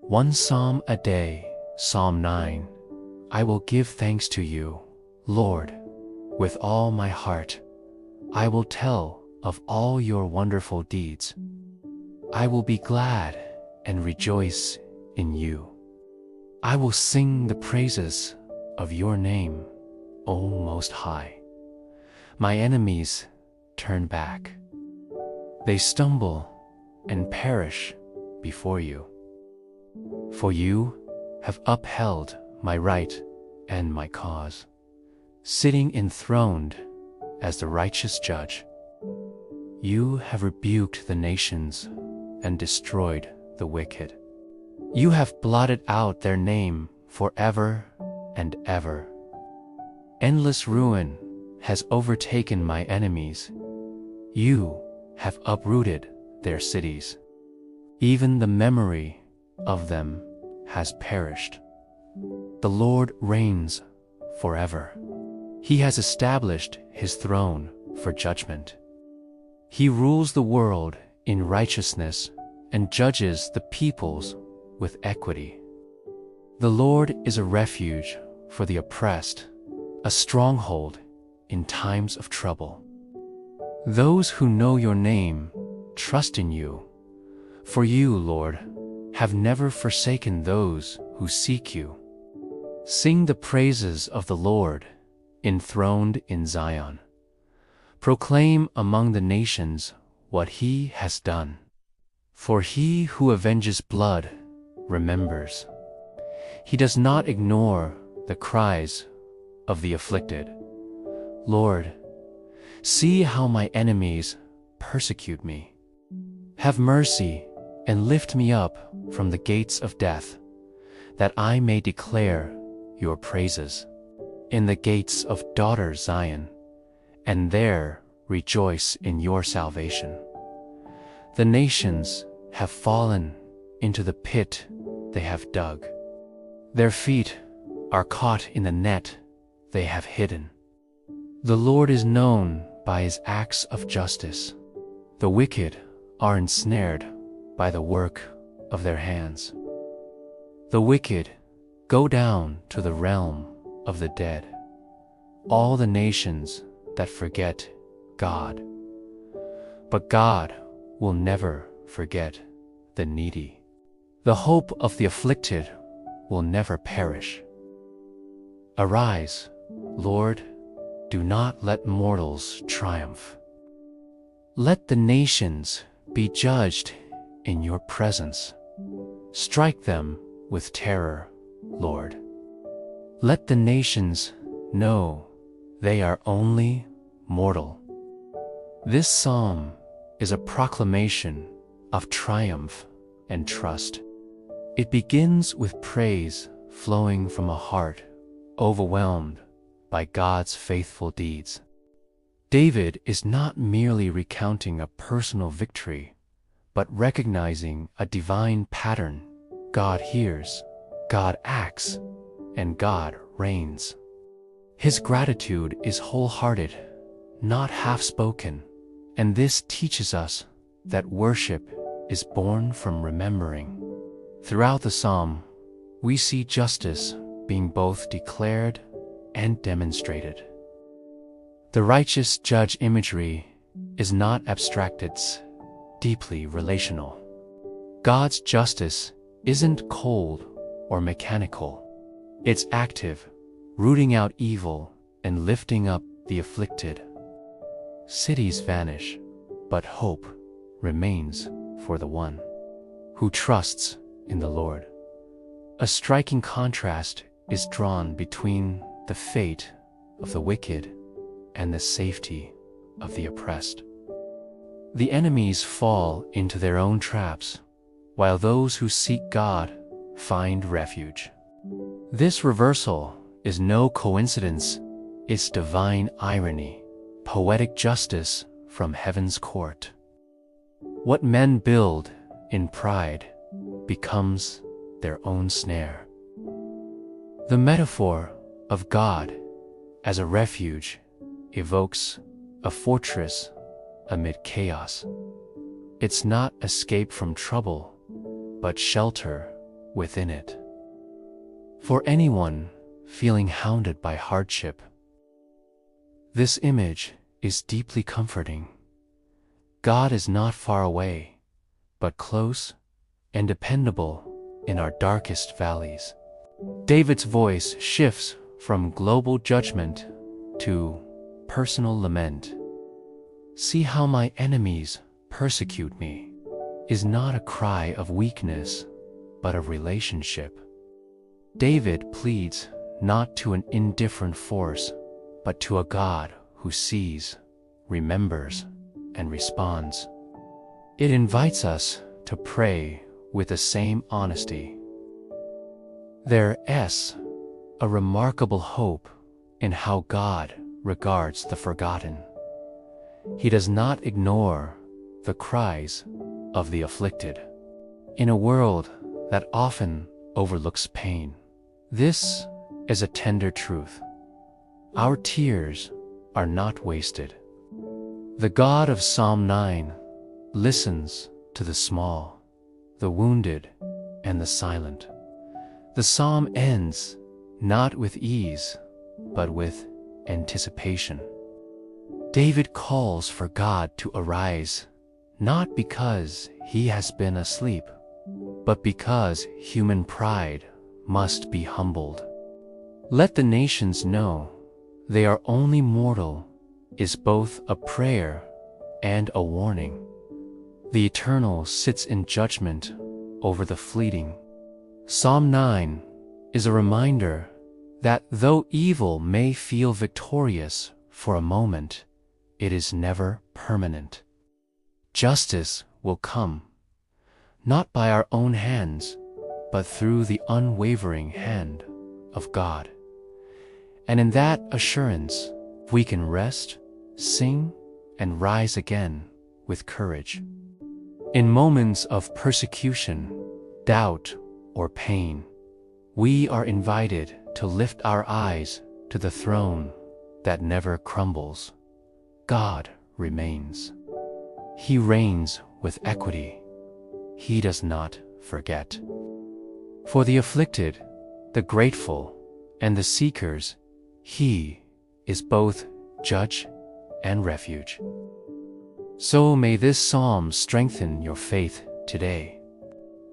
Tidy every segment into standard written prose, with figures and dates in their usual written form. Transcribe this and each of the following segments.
One psalm a day, Psalm 9. I will give thanks to you, Lord, with all my heart. I will tell of all your wonderful deeds. I will be glad and rejoice in you. I will sing the praises of your name, O Most High. My enemies turn back. They stumble and perish before you. For you have upheld my right and my cause, sitting enthroned as the righteous judge. You have rebuked the nations and destroyed the wicked. You have blotted out their name forever and ever. Endless ruin has overtaken my enemies. You have uprooted their cities. Even the memory of them has perished. The Lord reigns forever. He has established his throne for judgment. He rules the world in righteousness and judges the peoples with equity. The Lord is a refuge for the oppressed, a stronghold in times of trouble. Those who know your name trust in you, for you, Lord, have never forsaken those who seek you. Sing the praises of the Lord, enthroned in Zion. Proclaim among the nations what he has done. For he who avenges blood remembers. He does not ignore the cries of the afflicted. Lord, see how my enemies persecute me. Have mercy and lift me up from the gates of death, that I may declare your praises in the gates of daughter Zion, and there rejoice in your salvation. The nations have fallen into the pit they have dug. Their feet are caught in the net they have hidden. The Lord is known by his acts of justice. The wicked are ensnared by the work of their hands. The wicked go down to the realm of the dead, all the nations that forget God. But God will never forget the needy. The hope of the afflicted will never perish. Arise, Lord, do not let mortals triumph. Let the nations be judged in your presence. Strike them with terror, Lord. Let the nations know they are only mortal. This psalm is a proclamation of triumph and trust. It begins with praise flowing from a heart overwhelmed by God's faithful deeds. David is not merely recounting a personal victory, but recognizing a divine pattern. God hears, God acts, and God reigns. His gratitude is wholehearted, not half-spoken, and this teaches us that worship is born from remembering. Throughout the psalm, we see justice being both declared and demonstrated. The righteous judge imagery is not abstract, it's deeply relational. God's justice isn't cold or mechanical. It's active, rooting out evil and lifting up the afflicted. Cities vanish, but hope remains for the one who trusts in the Lord. A striking contrast is drawn between the fate of the wicked and the safety of the oppressed. The enemies fall into their own traps, while those who seek God find refuge. This reversal is no coincidence, it's divine irony, poetic justice from heaven's court. What men build in pride becomes their own snare. The metaphor of God as a refuge evokes a fortress amid chaos. It's not escape from trouble, but shelter within it. For anyone feeling hounded by hardship, this image is deeply comforting. God is not far away, but close and dependable in our darkest valleys. David's voice shifts from global judgment to personal lament. "See how my enemies persecute me," is not a cry of weakness, but of relationship. David pleads not to an indifferent force, but to a God who sees, remembers, and responds. It invites us to pray with the same honesty. There's a remarkable hope in how God regards the forgotten. He does not ignore the cries of the afflicted. In a world that often overlooks pain, this is a tender truth. Our tears are not wasted. The God of Psalm 9 listens to the small, the wounded, and the silent. The psalm ends not with ease, but with anticipation. David calls for God to arise, not because he has been asleep, but because human pride must be humbled. "Let the nations know they are only mortal" is both a prayer and a warning. The eternal sits in judgment over the fleeting. Psalm 9 is a reminder that though evil may feel victorious for a moment, it is never permanent. Justice will come, not by our own hands, but through the unwavering hand of God. And in that assurance, we can rest, sing, and rise again with courage. In moments of persecution, doubt, or pain, we are invited to lift our eyes to the throne that never crumbles. God remains. He reigns with equity. He does not forget. For the afflicted, the grateful, and the seekers, He is both judge and refuge. So may this psalm strengthen your faith today.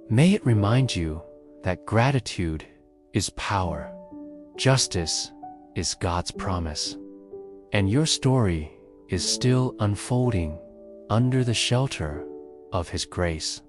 May it remind you that gratitude is power, justice is God's promise, and your story is still unfolding under the shelter of His grace.